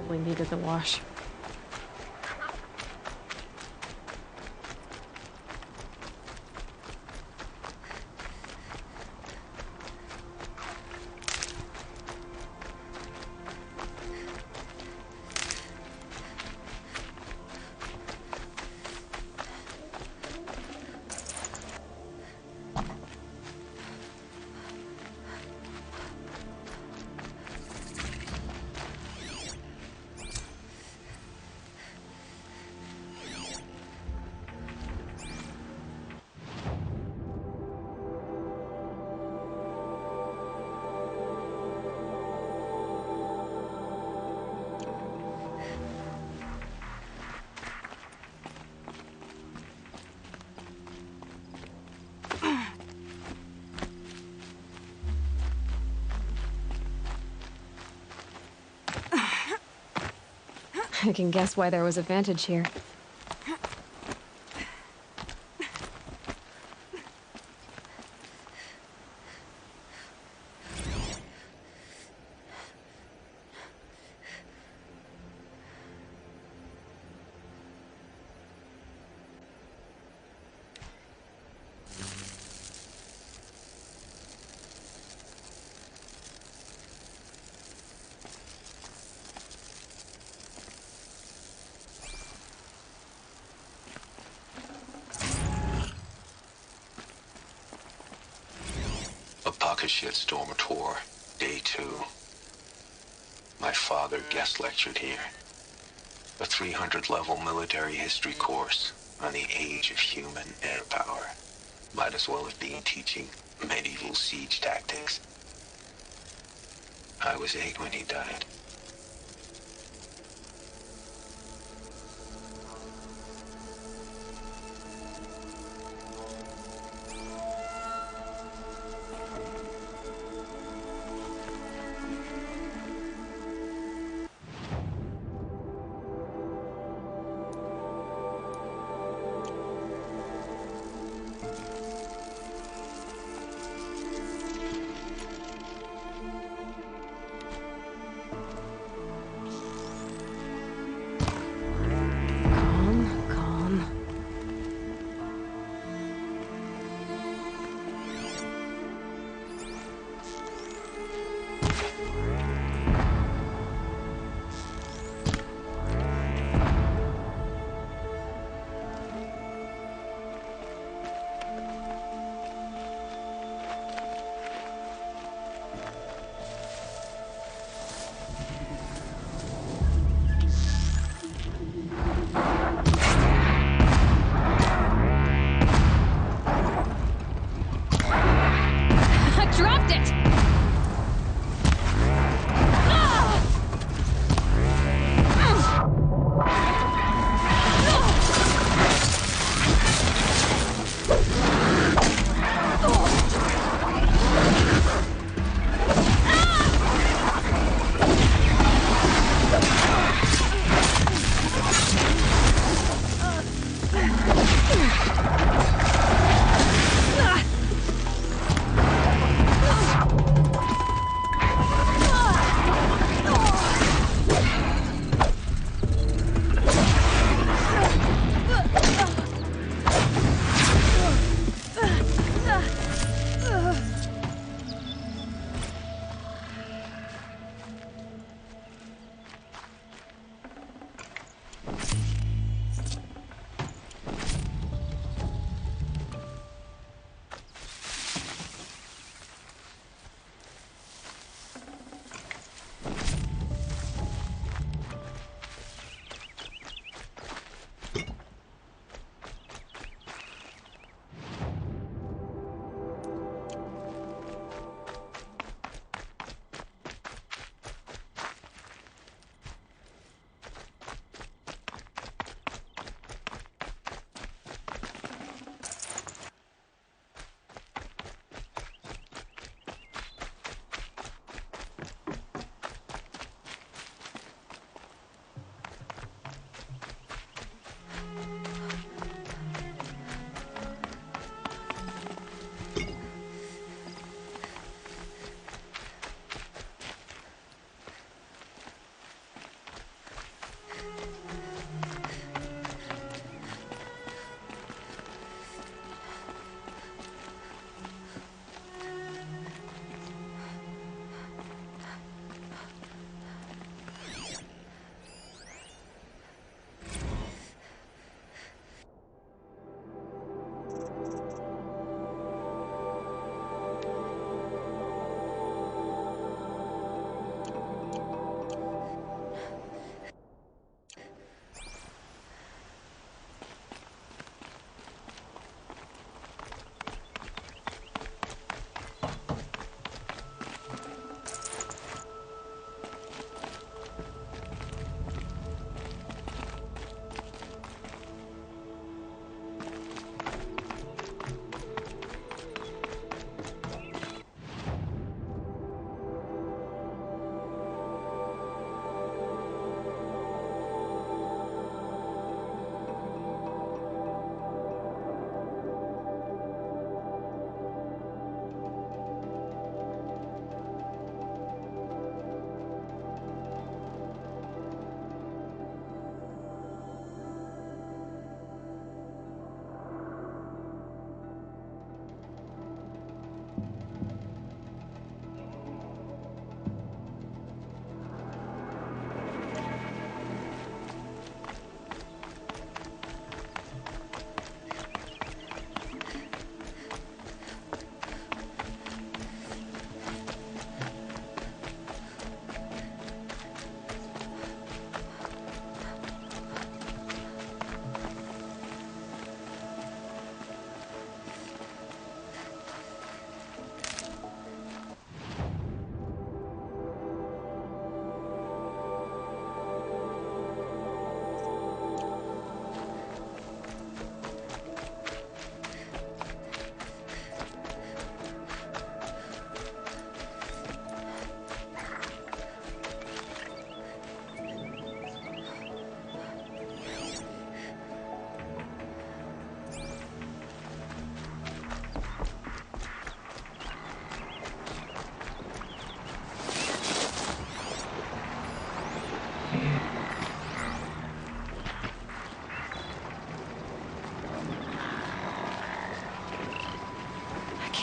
Probably needed the wash. I can guess why there was a vantage here. Shitstorm tour, day 2. My father guest lectured here. A 300-level military history course on the age of human air power. Might as well have been teaching medieval siege tactics. I was 8 when he died.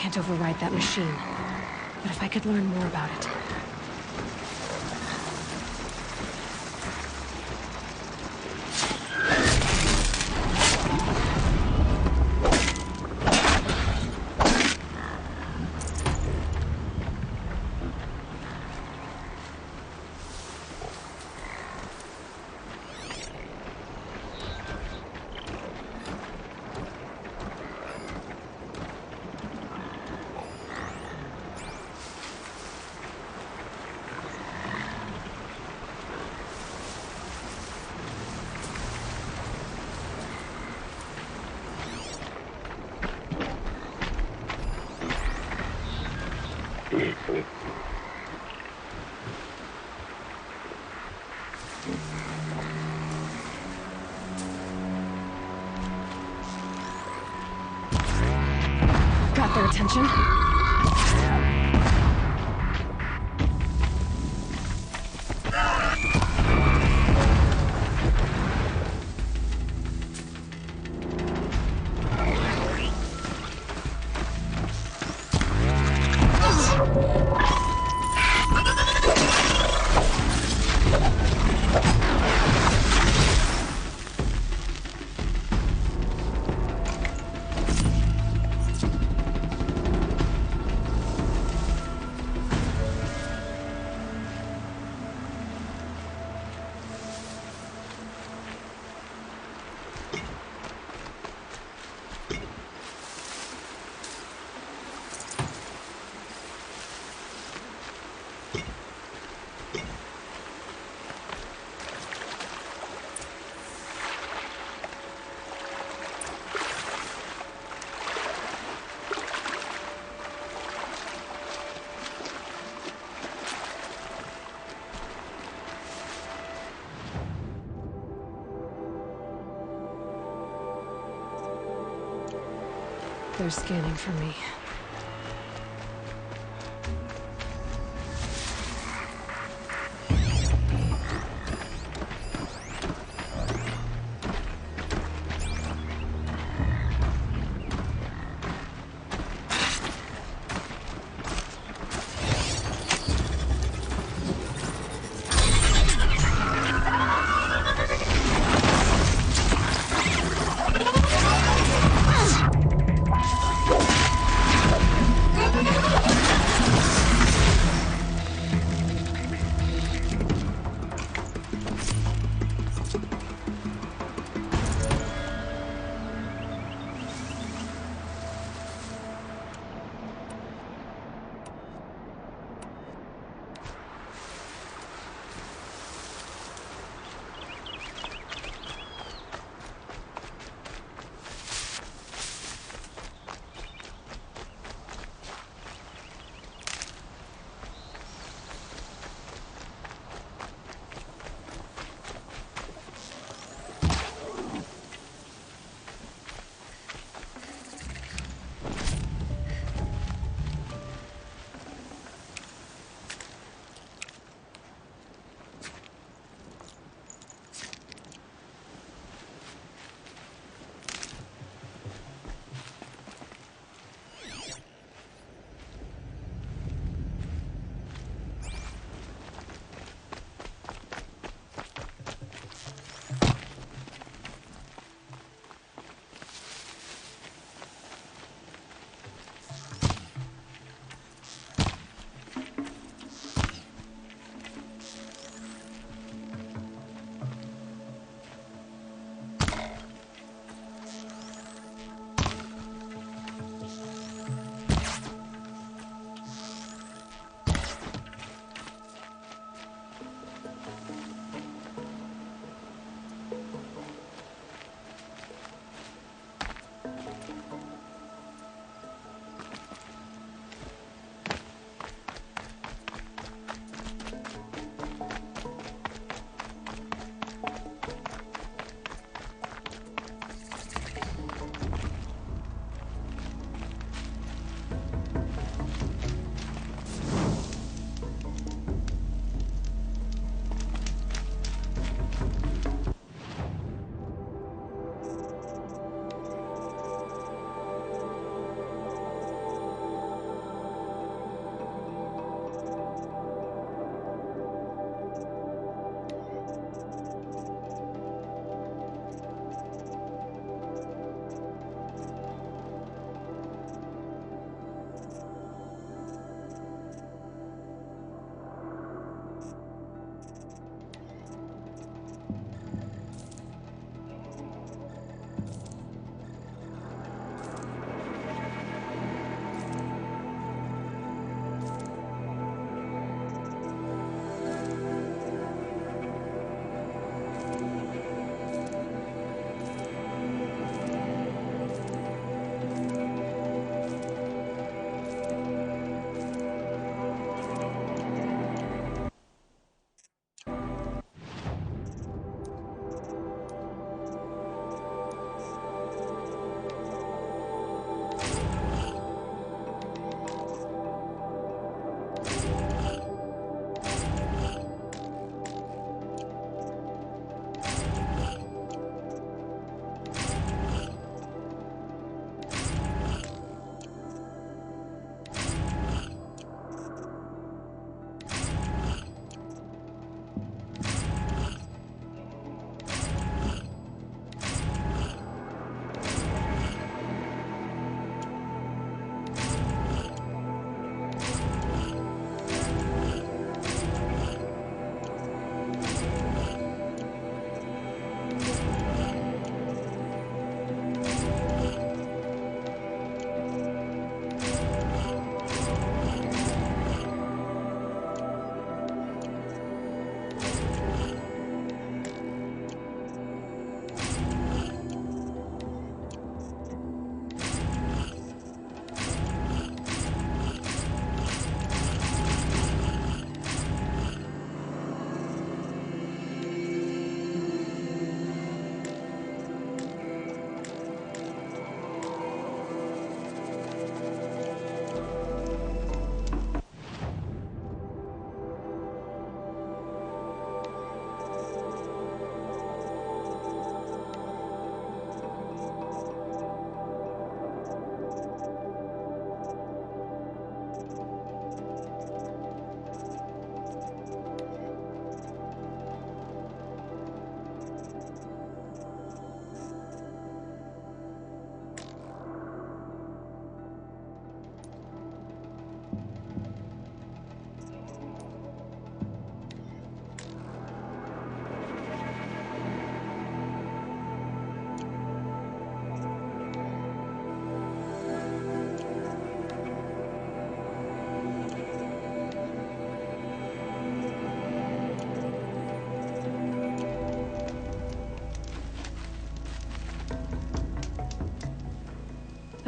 can't override that machine. But if I could learn more about it... Got their attention. They're scanning for me.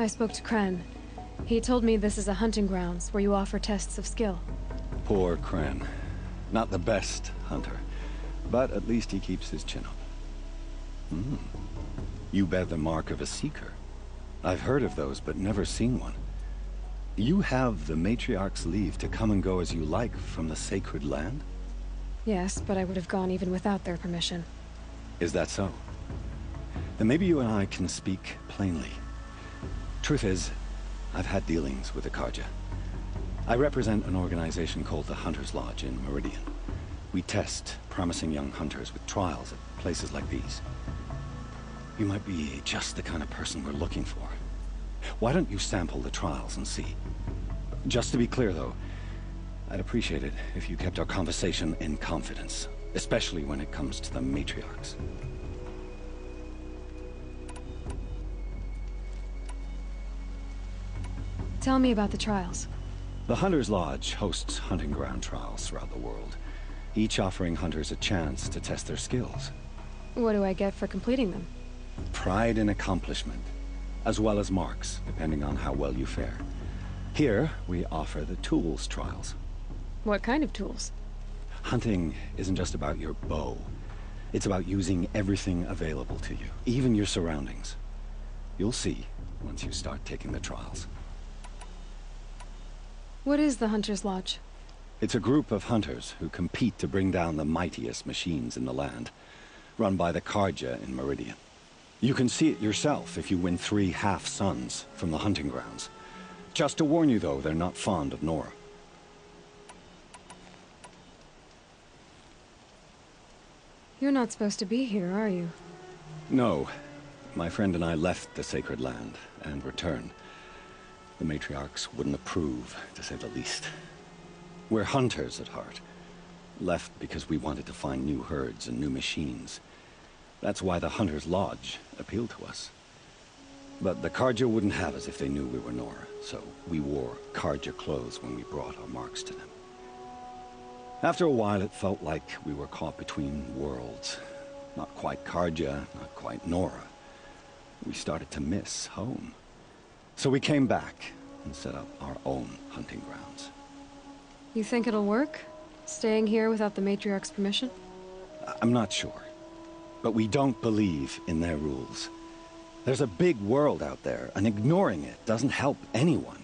I spoke to Kren. He told me this is a hunting grounds where you offer tests of skill. Poor Kren. Not the best hunter, but at least he keeps his chin up. You bear the mark of a seeker. I've heard of those, but never seen one. You have the Matriarch's leave to come and go as you like from the sacred land? Yes, but I would have gone even without their permission. Is that so? Then maybe you and I can speak plainly. Truth is, I've had dealings with the Karja. I represent an organization called the Hunter's Lodge in Meridian. We test promising young hunters with trials at places like these. You might be just the kind of person we're looking for. Why don't you sample the trials and see? Just to be clear, though, I'd appreciate it if you kept our conversation in confidence, especially when it comes to the matriarchs. Tell me about the trials. The Hunter's Lodge hosts hunting ground trials throughout the world, each offering hunters a chance to test their skills. What do I get for completing them? Pride in accomplishment, as well as marks, depending on how well you fare. Here, we offer the tools trials. What kind of tools? Hunting isn't just about your bow. It's about using everything available to you, even your surroundings. You'll see once you start taking the trials. What is the Hunter's Lodge? It's a group of hunters who compete to bring down the mightiest machines in the land, run by the Karja in Meridian. You can see it yourself if you win 3 half-suns from the hunting grounds. Just to warn you, though, they're not fond of Nora. You're not supposed to be here, are you? No. My friend and I left the sacred land and returned. The matriarchs wouldn't approve, to say the least. We're hunters at heart. Left because we wanted to find new herds and new machines. That's why the Hunter's Lodge appealed to us. But the Karja wouldn't have us if they knew we were Nora, so we wore Karja clothes when we brought our marks to them. After a while, it felt like we were caught between worlds. Not quite Karja, not quite Nora. We started to miss home. So we came back and set up our own hunting grounds. You think it'll work? Staying here without the Matriarch's permission? I'm not sure. But we don't believe in their rules. There's a big world out there, and ignoring it doesn't help anyone.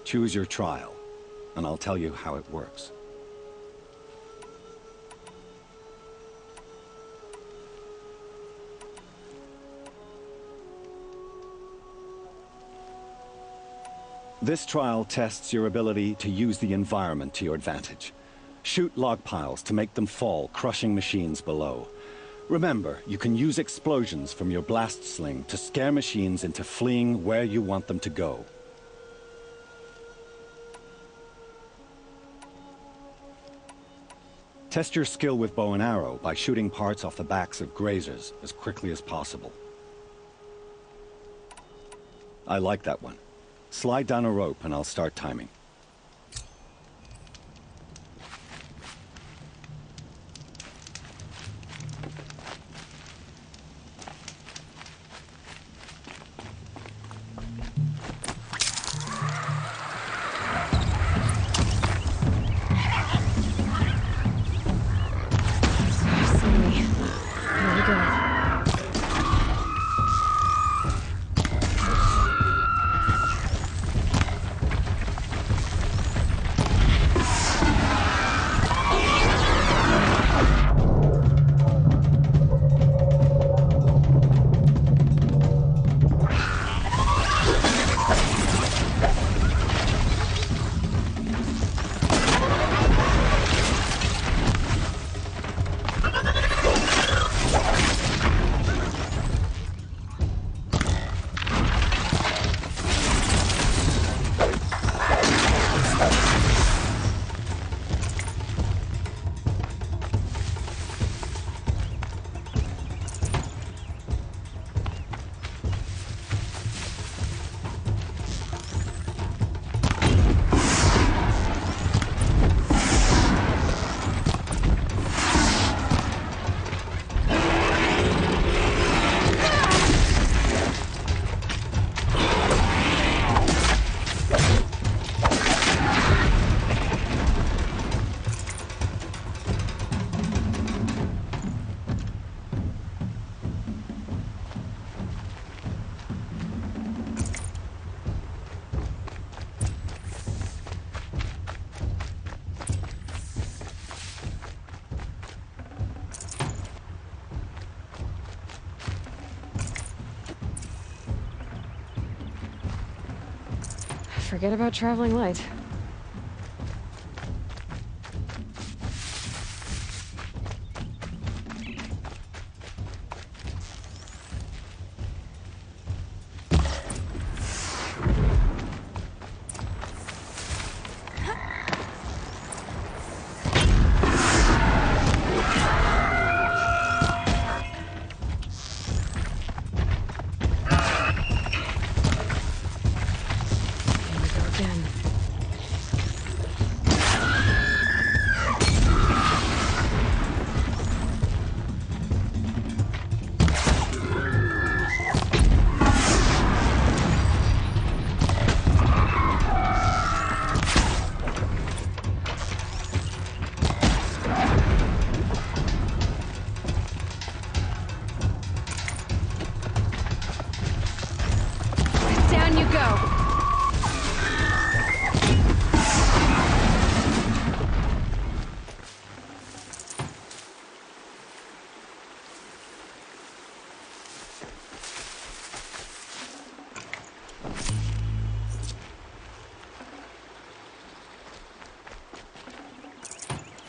Choose your trial, and I'll tell you how it works. This trial tests your ability to use the environment to your advantage. Shoot log piles to make them fall, crushing machines below. Remember, you can use explosions from your blast sling to scare machines into fleeing where you want them to go. Test your skill with bow and arrow by shooting parts off the backs of grazers as quickly as possible. I like that one. Slide down a rope and I'll start timing. Forget about traveling light.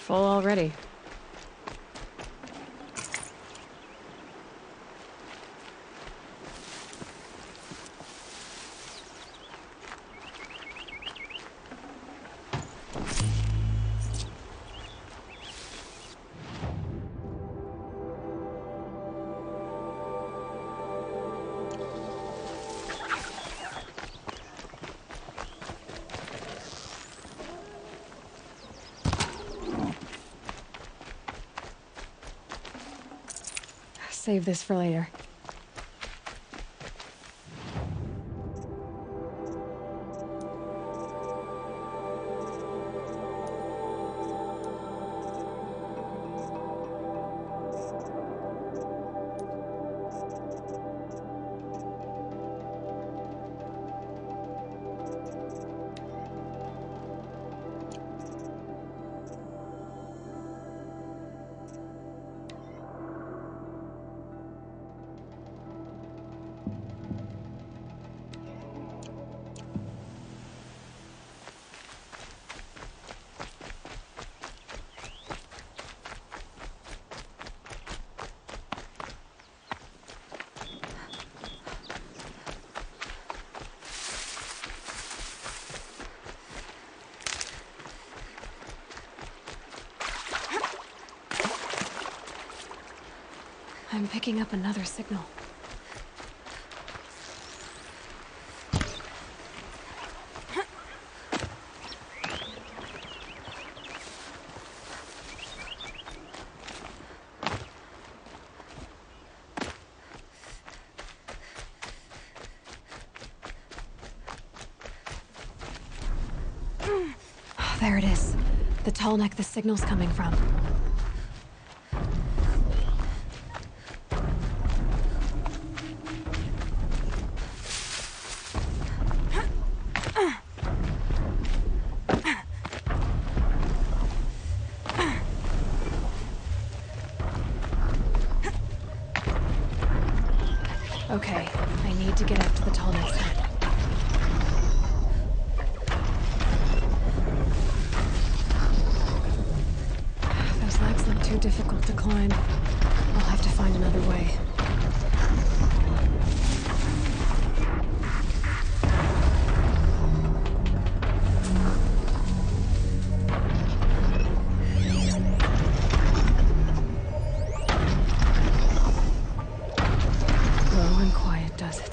Full already. Save this for later. I'm picking up another signal. There it is. The tall neck the signal's coming from. Okay, I need to get up to the tall neck side. Those legs look too difficult to climb. I'll have to find another way. Slow and quiet does it.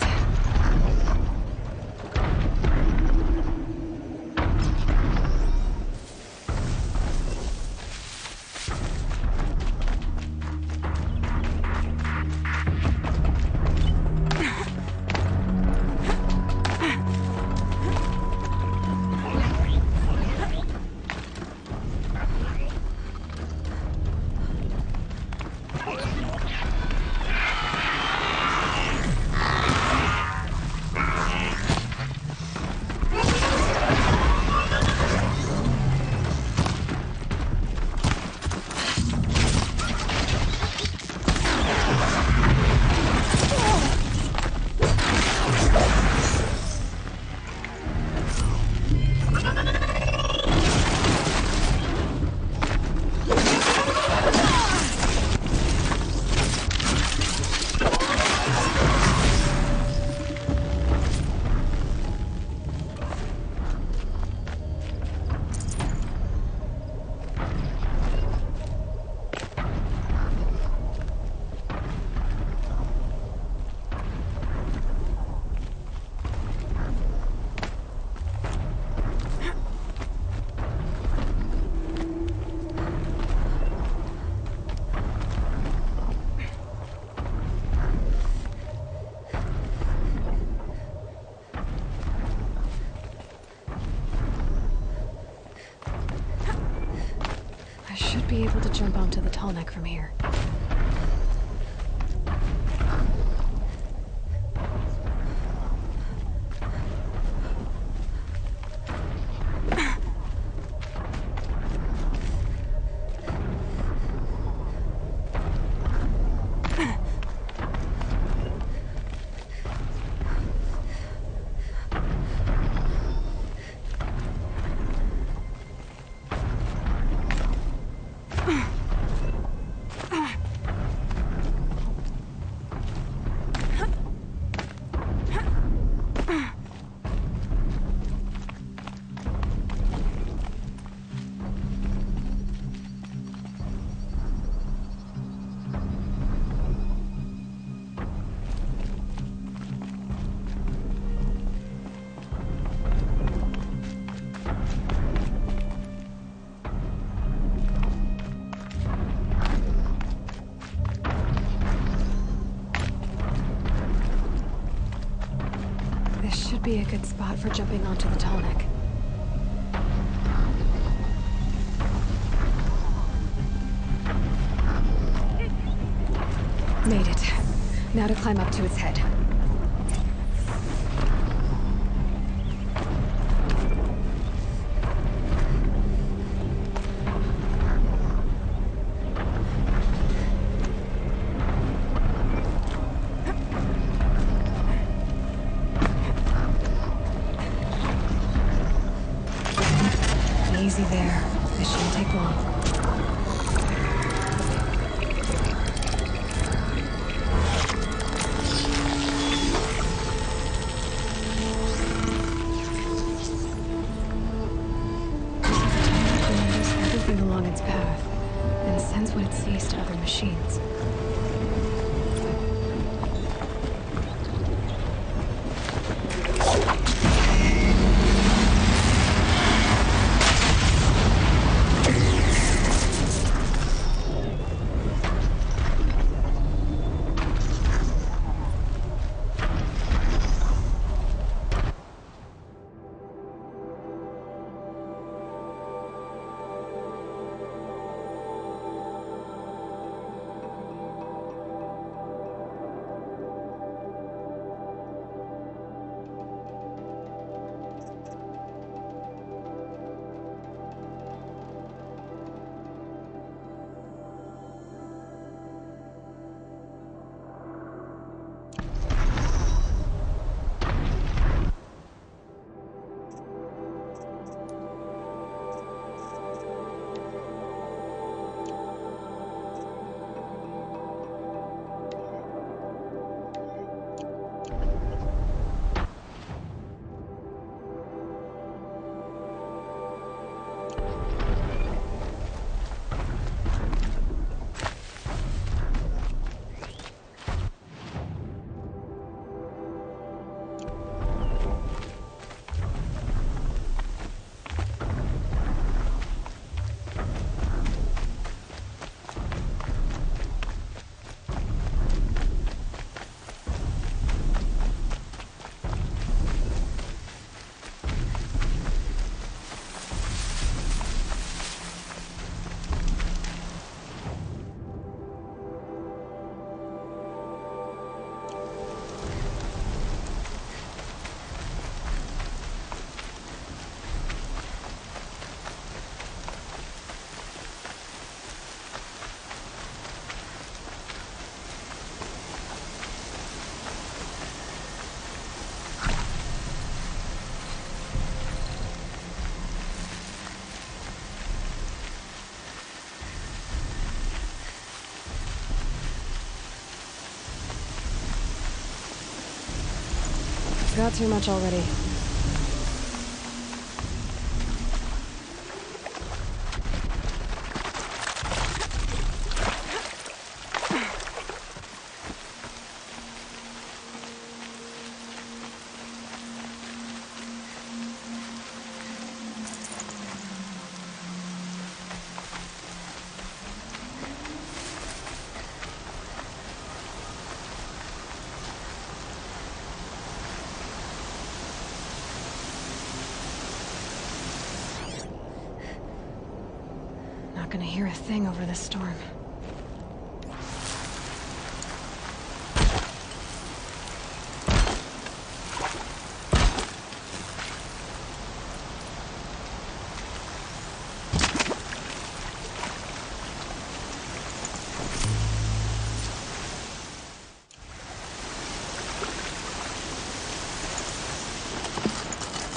be able to jump onto the tall neck from here. This should be a good spot for jumping onto the tall neck. Made it. Now to climb up to its head. Easy there. This shouldn't take long. Remembers everything along its path and sends what it sees to other machines. Got too much already. gonna hear a thing over this storm.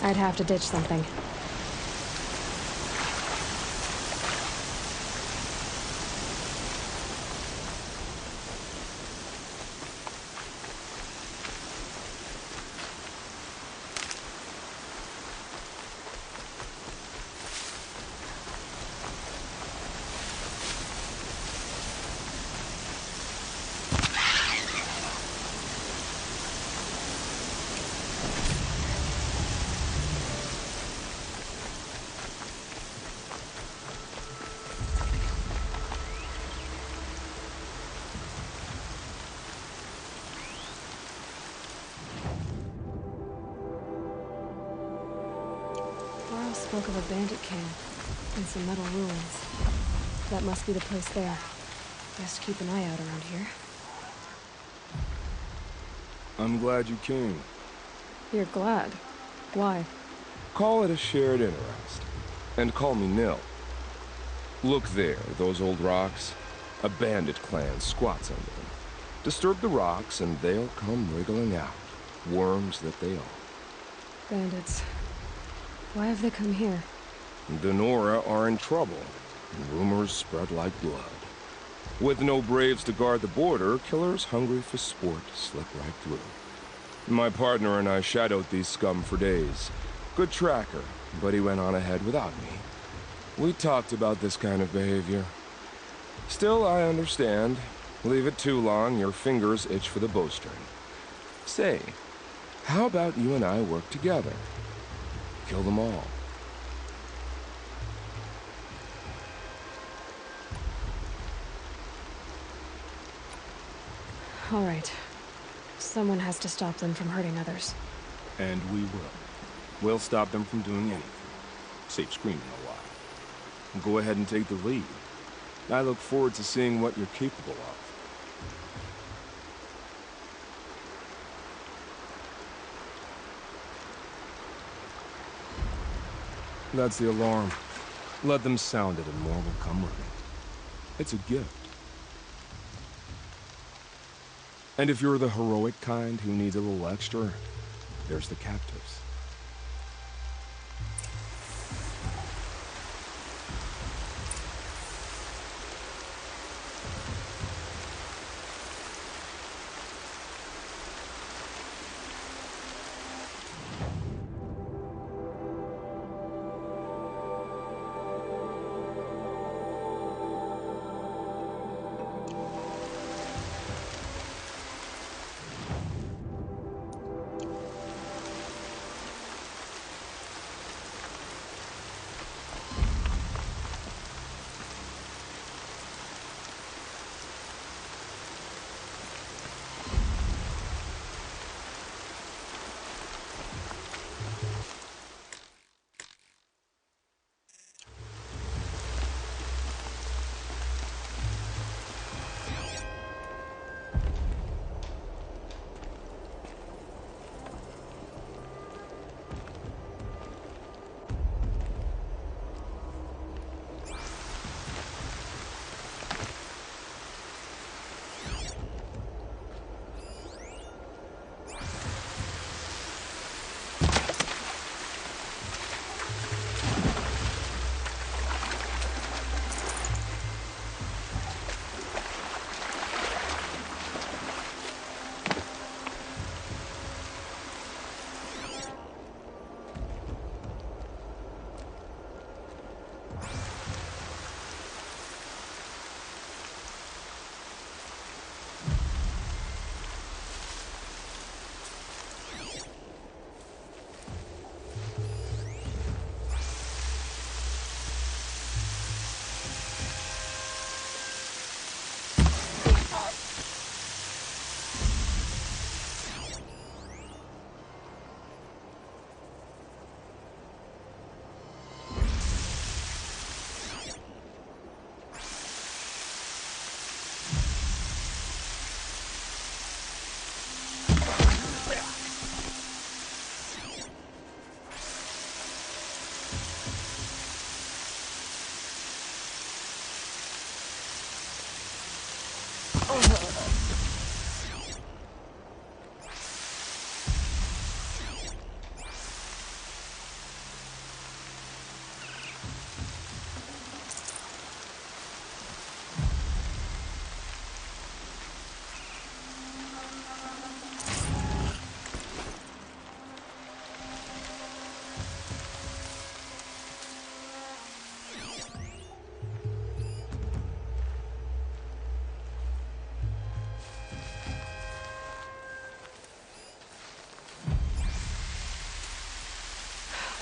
I'd have to ditch something. Spoke of a bandit camp and some metal ruins. That must be the place there. Best keep an eye out around here. I'm glad you came. You're glad? Why? Call it a shared interest. And call me Nil. Look there, those old rocks. A bandit clan squats under them. Disturb the rocks and they'll come wriggling out. Worms that they are. Bandits. Why have they come here? The Nora are in trouble. Rumors spread like blood. With no braves to guard the border, killers hungry for sport slip right through. My partner and I shadowed these scum for days. Good tracker, but he went on ahead without me. We talked about this kind of behavior. Still, I understand. Leave it too long, your fingers itch for the bowstring. Say, how about you and I work together? Kill them all. All right. Someone has to stop them from hurting others. And we will. We'll stop them from doing anything. Save screaming a while. Go ahead and take the lead. I look forward to seeing what you're capable of. That's the alarm. Let them sound it and more will come running. It's a gift. And if you're the heroic kind who needs a little extra, there's the captives.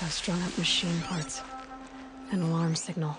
Those strung-up machine parts. An alarm signal.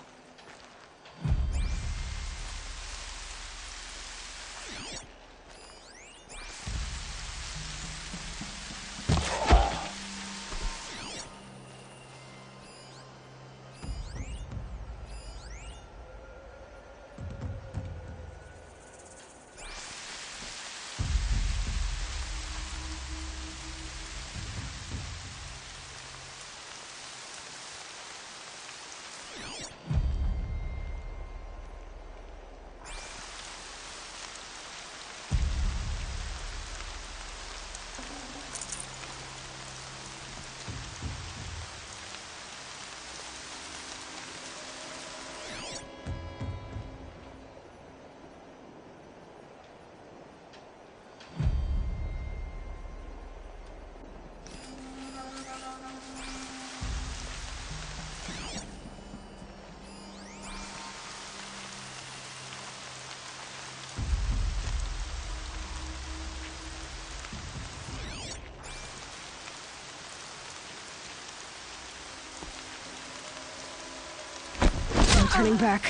Turning back.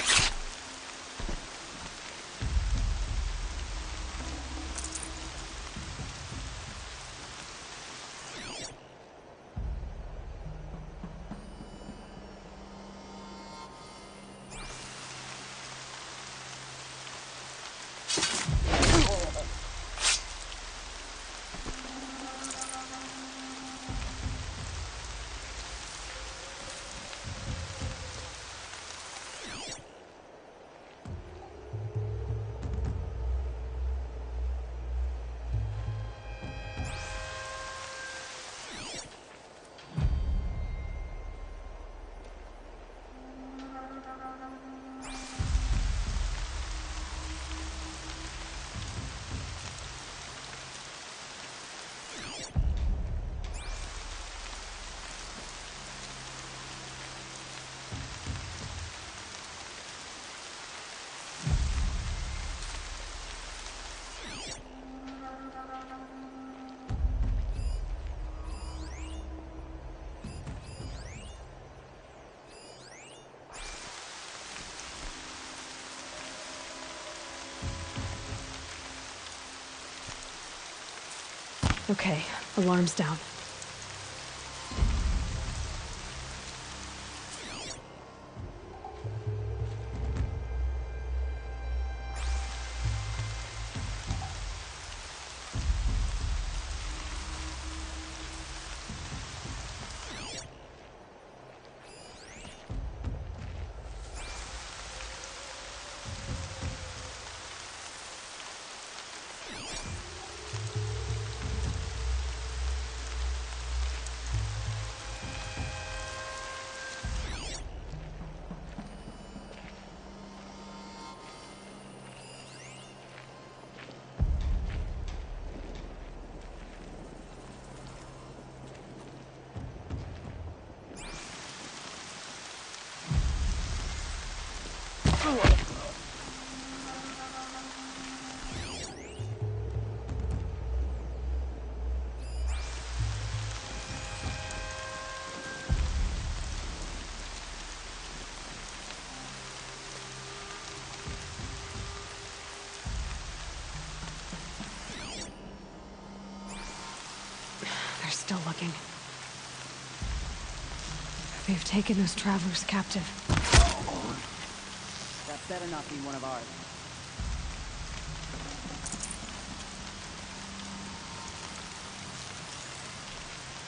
Okay, alarm's down. They're still looking. They've taken those travelers captive. That better not be one of ours.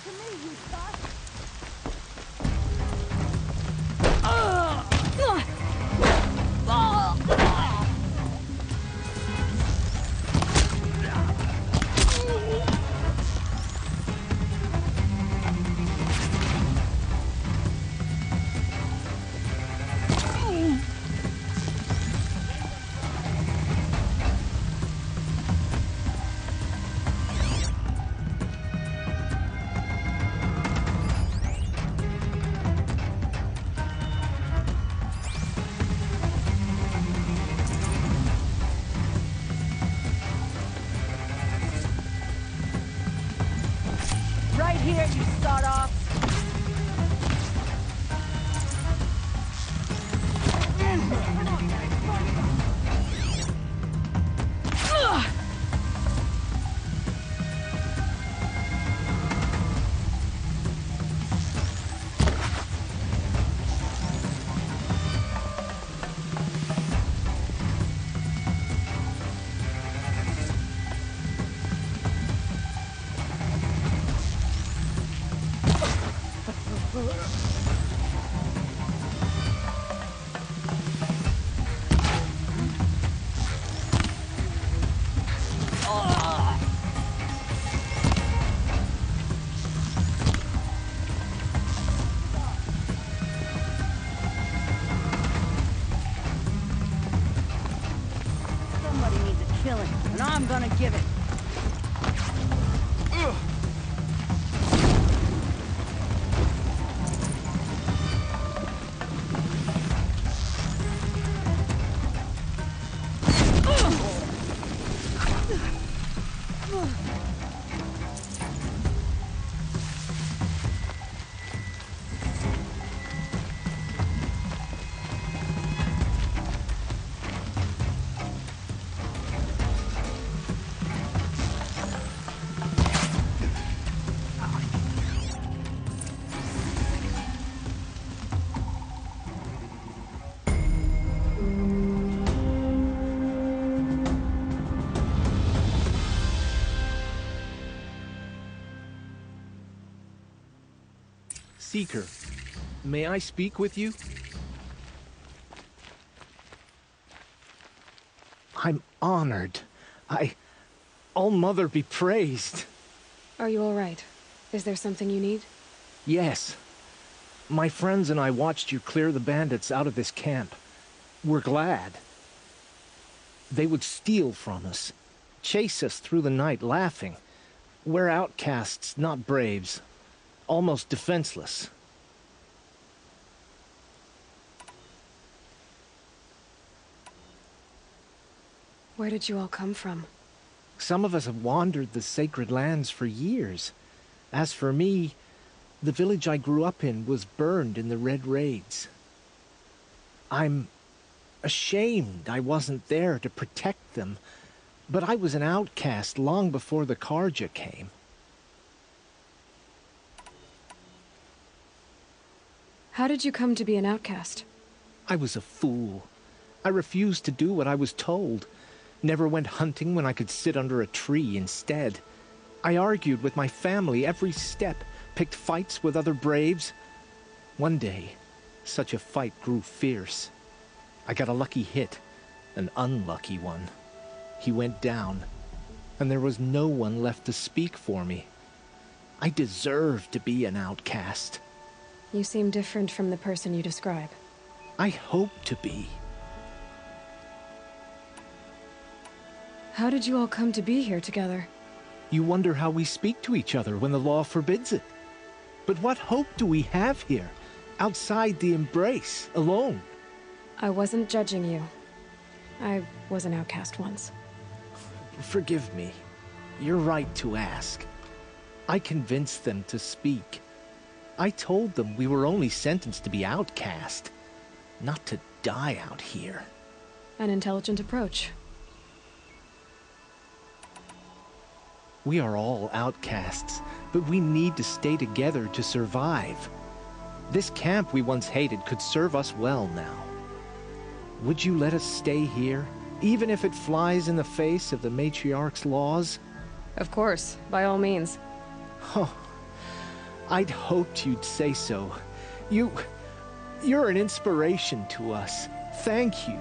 To me, you thought? Right here, you start off. Somebody needs a killing, and I'm gonna give it. Seeker, may I speak with you? I'm honored. All-Mother be praised. Are you all right? Is there something you need? Yes. My friends and I watched you clear the bandits out of this camp. We're glad. They would steal from us, chase us through the night laughing. We're outcasts, not braves. Almost defenseless. Where did you all come from? Some of us have wandered the sacred lands for years. As for me, the village I grew up in was burned in the Red Raids. I'm ashamed I wasn't there to protect them, but I was an outcast long before the Karja came. How did you come to be an outcast? I was a fool. I refused to do what I was told. Never went hunting when I could sit under a tree instead. I argued with my family every step, picked fights with other braves. One day, such a fight grew fierce. I got a lucky hit, an unlucky one. He went down, and there was no one left to speak for me. I deserved to be an outcast. You seem different from the person you describe. I hope to be. How did you all come to be here together? You wonder how we speak to each other when the law forbids it. But what hope do we have here, outside the embrace, alone? I wasn't judging you. I was an outcast once. Forgive me. You're right to ask. I convinced them to speak. I told them we were only sentenced to be outcast, not to die out here. An intelligent approach. We are all outcasts, but we need to stay together to survive. This camp we once hated could serve us well now. Would you let us stay here, even if it flies in the face of the Matriarch's laws? Of course, by all means. Oh, I'd hoped you'd say so. You're an inspiration to us. Thank you.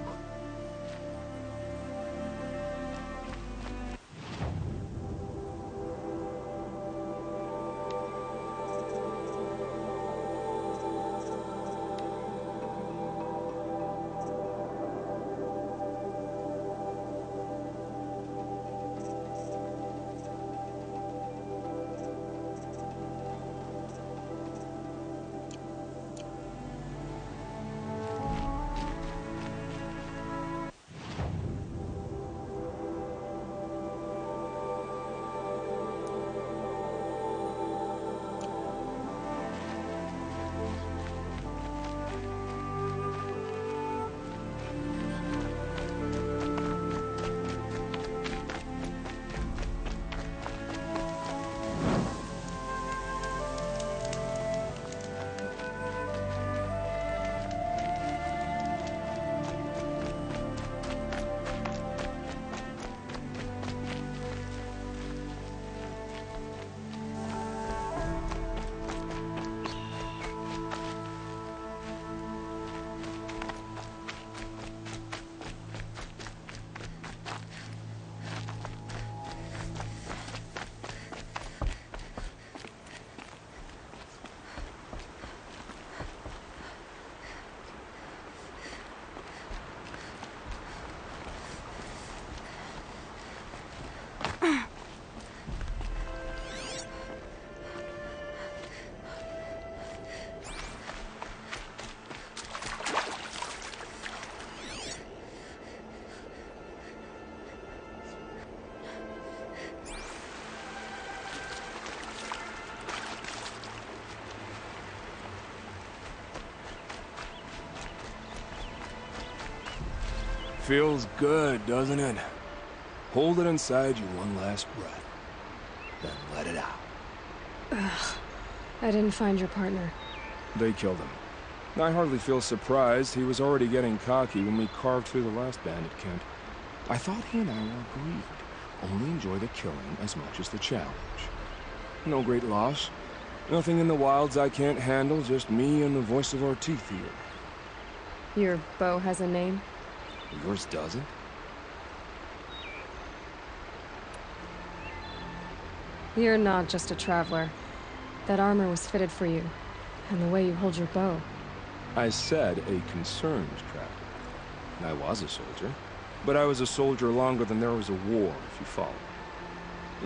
Feels good, doesn't it? Hold it inside you one last breath, then let it out. Ugh. I didn't find your partner. They killed him. I hardly feel surprised. He was already getting cocky when we carved through the last bandit camp. I thought he and I were agreed. Only enjoy the killing as much as the challenge. No great loss. Nothing in the wilds I can't handle, just me and the voice of our teeth here. Your bow has a name? Yours doesn't? You're not just a traveler. That armor was fitted for you, and the way you hold your bow. I said a concerned traveler. I was a soldier, but I was a soldier longer than there was a war, if you follow.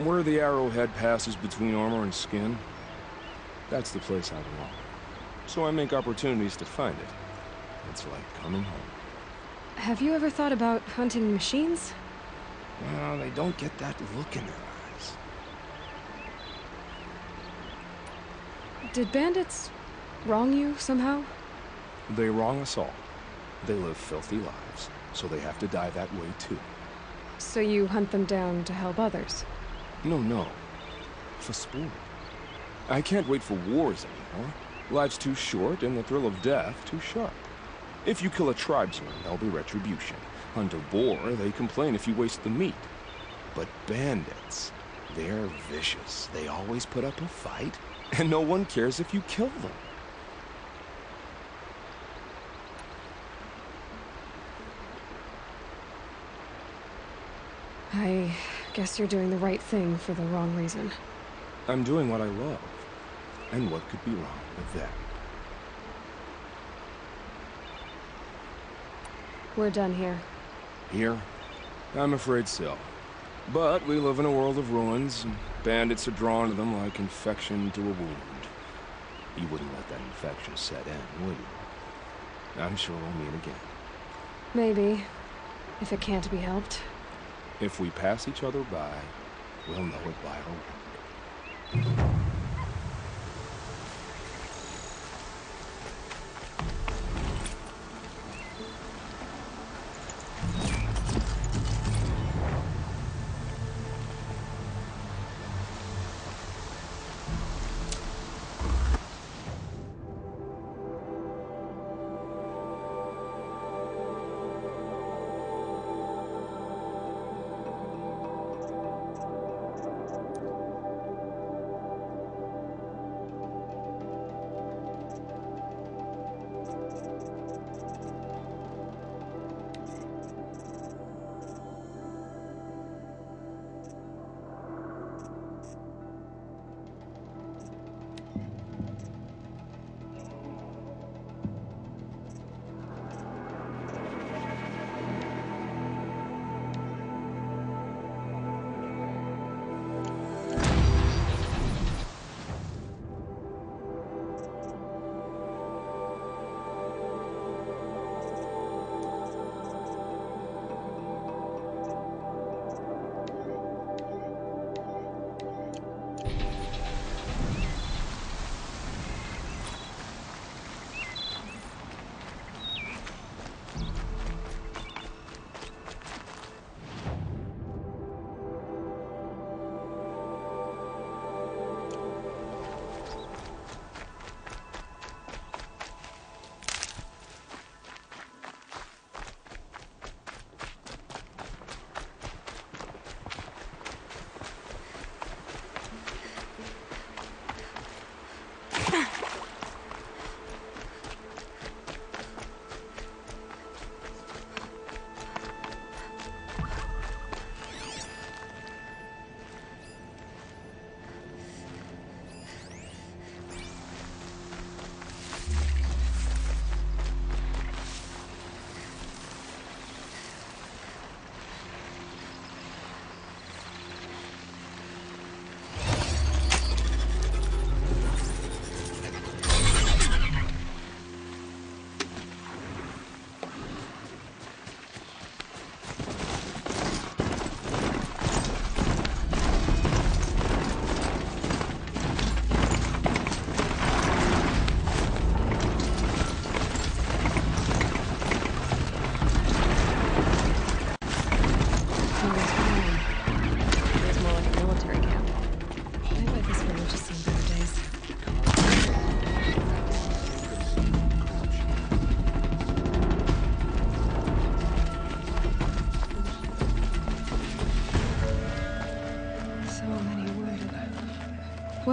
Where the arrowhead passes between armor and skin, that's the place I belong. So I make opportunities to find it. It's like coming home. Have you ever thought about hunting machines? Well, they don't get that look in their eyes. Did bandits wrong you somehow? They wrong us all. They live filthy lives, so they have to die that way too. So you hunt them down to help others? No. For sport. I can't wait for wars anymore. Life's too short and the thrill of death too sharp. If you kill a tribesman, there'll be retribution. Hunt a boar, they complain if you waste the meat. But bandits, they're vicious. They always put up a fight, and no one cares if you kill them. I guess you're doing the right thing for the wrong reason. I'm doing what I love. And what could be wrong with that? We're done here. Here? I'm afraid so. But we live in a world of ruins, and bandits are drawn to them like infection to a wound. You wouldn't let that infection set in, would you? I'm sure we'll meet again. Maybe, if it can't be helped. If we pass each other by, we'll know it by our work.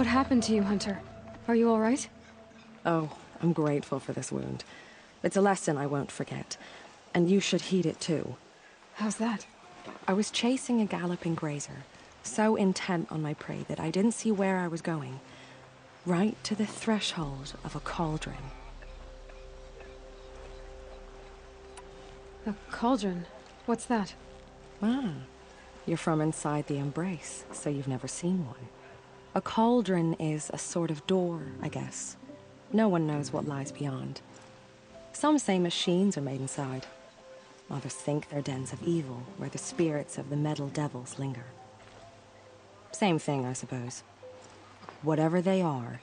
What happened to you, Hunter? Are you all right? Oh, I'm grateful for this wound. It's a lesson I won't forget. And you should heed it too. How's that? I was chasing a galloping grazer, so intent on my prey that I didn't see where I was going. Right to the threshold of a cauldron. A cauldron? What's that? Ah, you're from inside the Embrace, so you've never seen one. A cauldron is a sort of door, I guess. No one knows what lies beyond. Some say machines are made inside. Others think they're dens of evil, where the spirits of the metal devils linger. Same thing, I suppose. Whatever they are,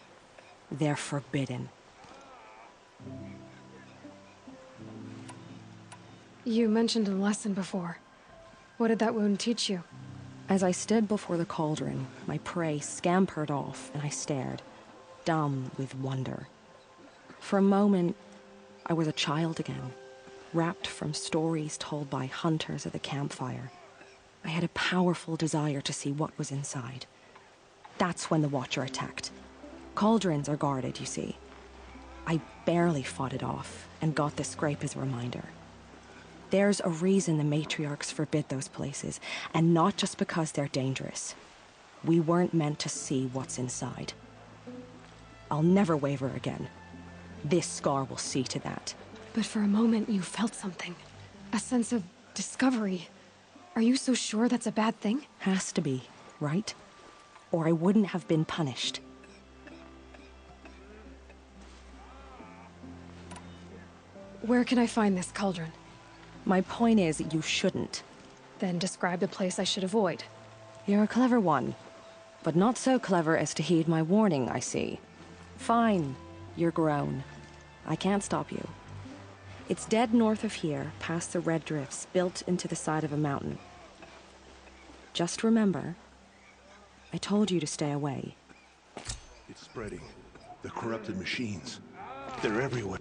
they're forbidden. You mentioned a lesson before. What did that wound teach you? As I stood before the cauldron, my prey scampered off, and I stared, dumb with wonder. For a moment, I was a child again, wrapped from stories told by hunters at the campfire. I had a powerful desire to see what was inside. That's when the Watcher attacked. Cauldrons are guarded, you see. I barely fought it off, and got the scrape as a reminder. There's a reason the matriarchs forbid those places, and not just because they're dangerous. We weren't meant to see what's inside. I'll never waver again. This scar will see to that. But for a moment you felt something. A sense of discovery. Are you so sure that's a bad thing? Has to be, right? Or I wouldn't have been punished. Where can I find this cauldron? My point is, you shouldn't. Then describe the place I should avoid. You're a clever one, but not so clever as to heed my warning, I see. Fine, you're grown. I can't stop you. It's dead north of here, past the red drifts built into the side of a mountain. Just remember, I told you to stay away. It's spreading. The corrupted machines. They're everywhere.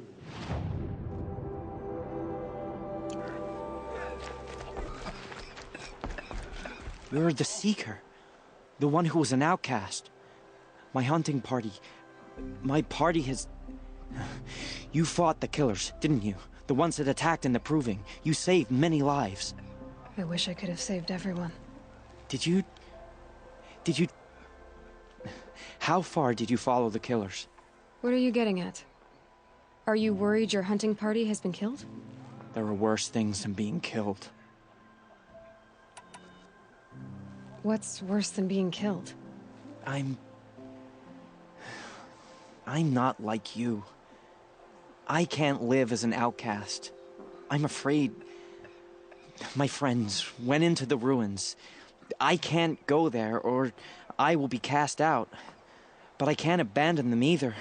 You're the Seeker. The one who was an outcast. My hunting party. My party has... You fought the killers, didn't you? The ones that attacked in the Proving. You saved many lives. I wish I could have saved everyone. Did you... How far did you follow the killers? What are you getting at? Are you worried your hunting party has been killed? There are worse things than being killed. What's worse than being killed? I'm not like you. I can't live as an outcast. I'm afraid... My friends went into the ruins. I can't go there, or I will be cast out. But I can't abandon them either.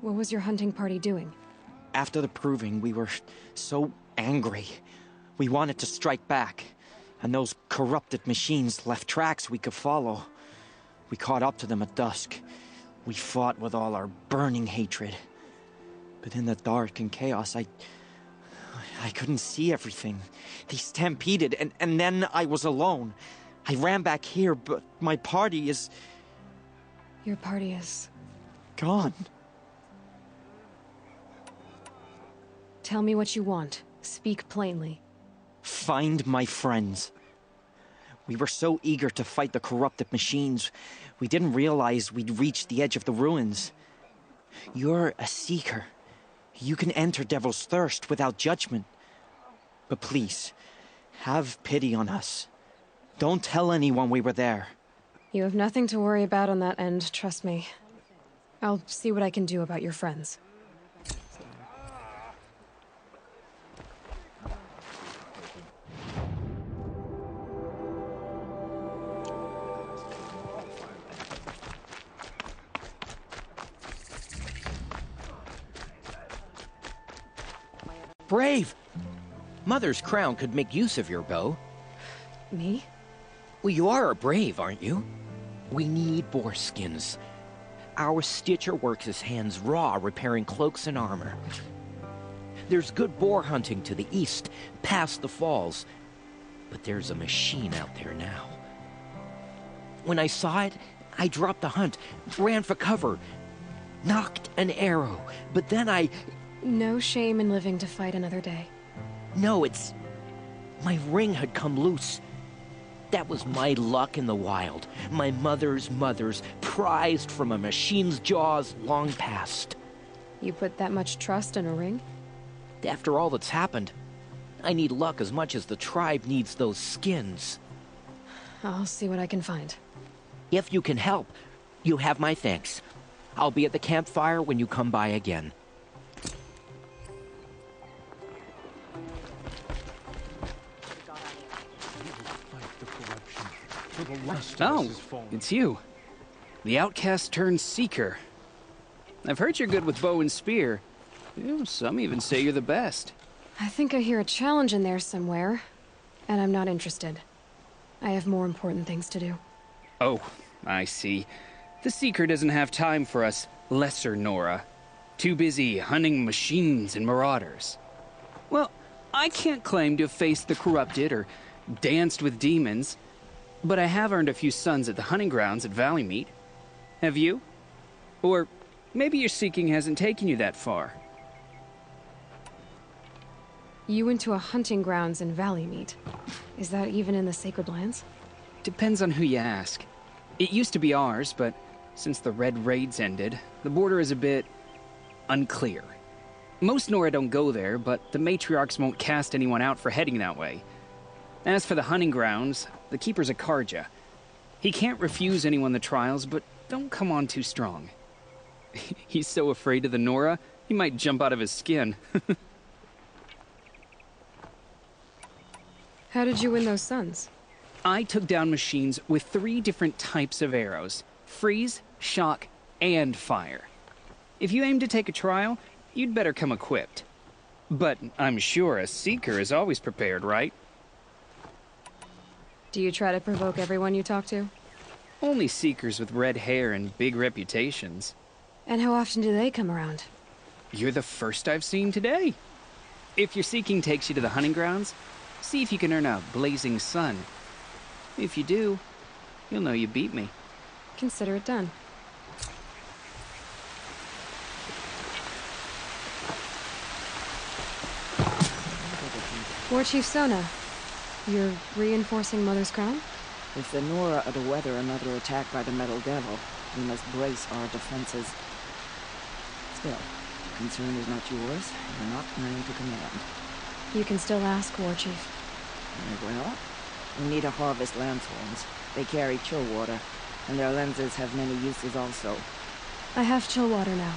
What was your hunting party doing? After the Proving, we were so angry. We wanted to strike back. And those corrupted machines left tracks we could follow. We caught up to them at dusk. We fought with all our burning hatred. But in the dark and chaos, I couldn't see everything. They stampeded, and then I was alone. I ran back here, but my party is... Your party is... gone. Tell me what you want. Speak plainly. Find my friends. We were so eager to fight the corrupted machines, we didn't realize we'd reached the edge of the ruins. You're a Seeker. You can enter Devil's Thirst without judgment. But please, have pity on us. Don't tell anyone we were there. You have nothing to worry about on that end, trust me. I'll see what I can do about your friends. Brave! Mother's crown could make use of your bow. Me? Well, you are a brave, aren't you? We need boar skins. Our Stitcher works his hands raw repairing cloaks and armor. There's good boar hunting to the east, past the falls. But there's a machine out there now. When I saw it, I dropped the hunt, ran for cover, knocked an arrow, but then I... No shame in living to fight another day. No, it's... my ring had come loose. That was my luck in the wild. My mother's prized from a machine's jaws long past. You put that much trust in a ring? After all that's happened, I need luck as much as the tribe needs those skins. I'll see what I can find. If you can help, you have my thanks. I'll be at the campfire when you come by again. Oh, it's you. The outcast turned seeker. I've heard you're good with bow and spear. Some even say you're the best. I think I hear a challenge in there somewhere, and I'm not interested. I have more important things to do. Oh, I see. The seeker doesn't have time for us lesser Nora. Too busy hunting machines and marauders. Well, I can't claim to have faced the corrupted or danced with demons. But I have earned a few sons at the hunting grounds at Valley Meet. Have you? Or maybe your seeking hasn't taken you that far. You went to a hunting grounds in Valley Meet. Is that even in the Sacred Lands? Depends on who you ask. It used to be ours, but since the Red Raids ended, the border is a bit unclear. Most Nora don't go there, but the matriarchs won't cast anyone out for heading that way. As for the hunting grounds, the keeper's a Karja. He can't refuse anyone the trials, but don't come on too strong. He's so afraid of the Nora, he might jump out of his skin. How did you win those sons? I took down machines with 3 different types of arrows. Freeze, shock, and fire. If you aim to take a trial, you'd better come equipped. But I'm sure a seeker is always prepared, right? Do you try to provoke everyone you talk to? Only seekers with red hair and big reputations. And how often do they come around? You're the first I've seen today. If your seeking takes you to the hunting grounds, see if you can earn a blazing sun. If you do, you'll know you beat me. Consider it done. War Chief Sona, you're reinforcing Mother's Crown? If the Nora are to weather another attack by the Metal Devil, we must brace our defenses. Still, the concern is not yours. You're not mine to command. You can still ask, War Chief. Very well. We need to harvest lanthorns. They carry chill water, and their lenses have many uses also. I have chill water now.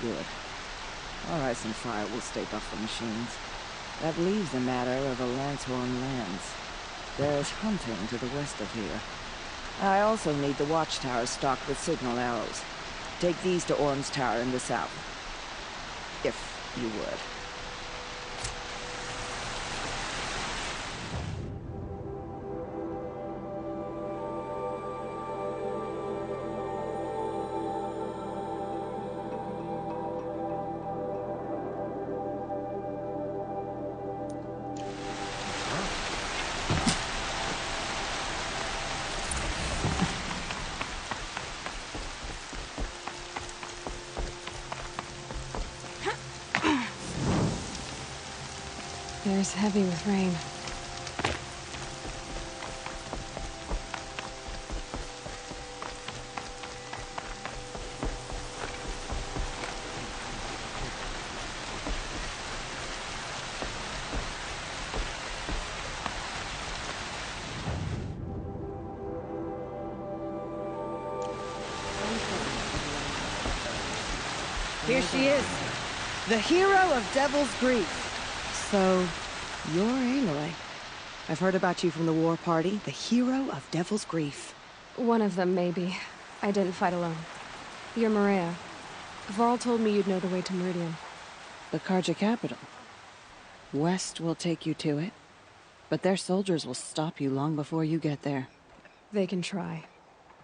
Good. Our ice and fire will stay buffer machines. That leaves the matter of the lanthorn lands. There is hunting to the west of here. I also need the watchtowers stocked with signal arrows. Take these to Orm's Tower in the south. If you would. Air's heavy with rain. Here she is, the hero of Devil's Grief. So, you're Aloy. I've heard about you from the war party, the hero of Devil's Grief. One of them, maybe. I didn't fight alone. You're Maria. Varl told me you'd know the way to Meridian. The Karja capital. West will take you to it, but their soldiers will stop you long before you get there. They can try.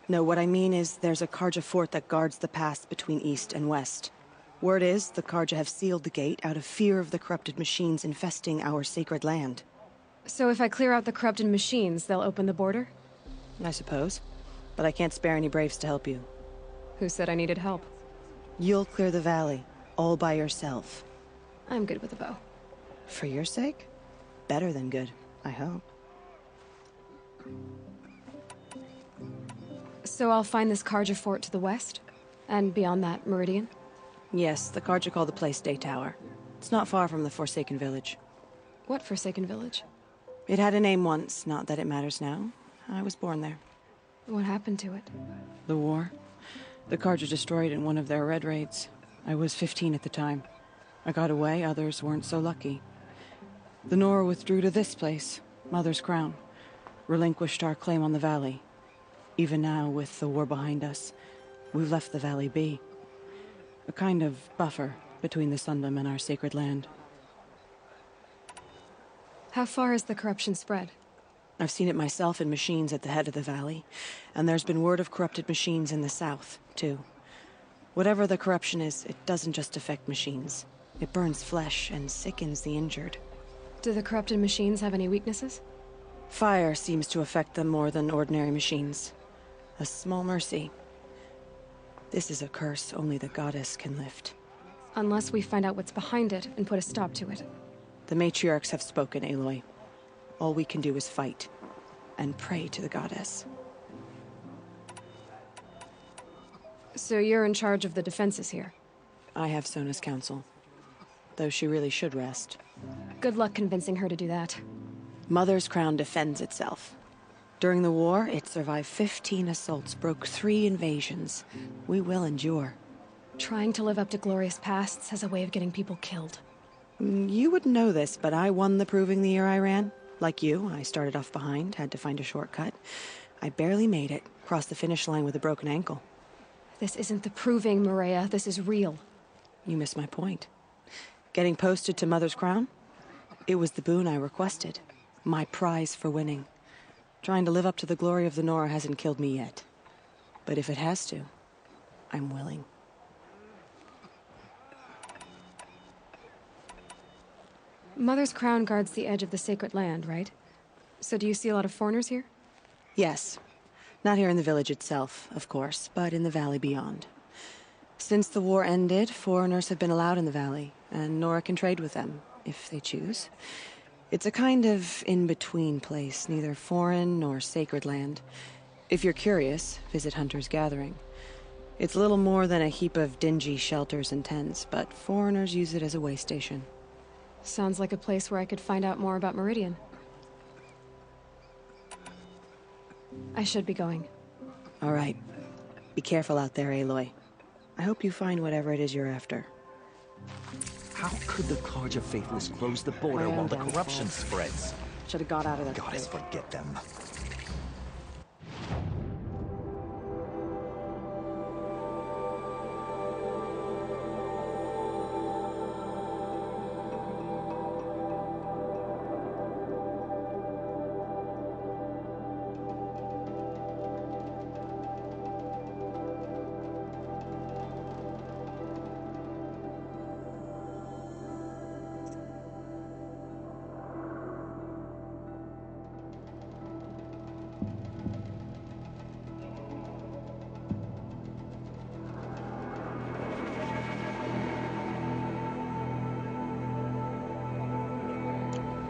No, what I mean is there's a Karja fort that guards the pass between east and west. Word is, the Karja have sealed the gate out of fear of the corrupted machines infesting our sacred land. So if I clear out the corrupted machines, they'll open the border? I suppose. but I can't spare any braves to help you. Who said I needed help? You'll clear the valley, all by yourself. I'm good with a bow. For your sake? Better than good, I hope. So I'll find this Carja fort to the west? And beyond that, Meridian? Yes, the Carja call the place Day Tower. It's not far from the Forsaken Village. What Forsaken Village? It had a name once, not that it matters now. I was born there. What happened to it? The war. The Carja destroyed in one of their red raids. I was 15 at the time. I got away, others weren't so lucky. The Nora withdrew to this place, Mother's Crown. Relinquished our claim on the valley. Even now, with the war behind us, we've left the valley be. A kind of buffer between the Sundom and our sacred land. How far has the corruption spread? I've seen it myself in machines at the head of the valley, and there's been word of corrupted machines in the south, too. Whatever the corruption is, it doesn't just affect machines. It burns flesh and sickens the injured. Do the corrupted machines have any weaknesses? Fire seems to affect them more than ordinary machines. A small mercy. This is a curse only the goddess can lift. Unless we find out what's behind it and put a stop to it. The matriarchs have spoken, Aloy. All we can do is fight, and pray to the goddess. So you're in charge of the defenses here? I have Sona's counsel. Though she really should rest. Good luck convincing her to do that. Mother's Crown defends itself. During the war, it survived 15 assaults, broke 3 invasions. We will endure. Trying to live up to glorious pasts has a way of getting people killed. You wouldn't know this, but I won the proving the year I ran. Like you, I started off behind, had to find a shortcut. I barely made it, crossed the finish line with a broken ankle. This isn't the proving, Maria. This is real. You missed my point. Getting posted to Mother's Crown? It was the boon I requested. My prize for winning. Trying to live up to the glory of the Nora hasn't killed me yet. But if it has to, I'm willing. Mother's Crown guards the edge of the sacred land, right? So do you see a lot of foreigners here? Yes. Not here in the village itself, of course, but in the valley beyond. Since the war ended, foreigners have been allowed in the valley, and Nora can trade with them, if they choose. It's a kind of in-between place, neither foreign nor sacred land. If you're curious, visit Hunter's Gathering. It's little more than a heap of dingy shelters and tents, but foreigners use it as a way station. Sounds like a place where I could find out more about Meridian. I should be going. All right. Be careful out there, Aloy. I hope you find whatever it is you're after. How could the Carja faithless close the border while the corruption spreads? Should have got out of that. Goddess, forget them.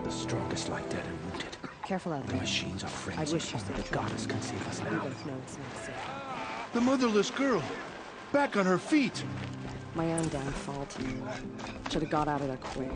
Strongest lie dead and rooted. Careful out there. The machines are friends. I wish you said the goddess can save us We now. both know it's not safe. The motherless girl, back on her feet. My own damn fault. Should have got out of there quick.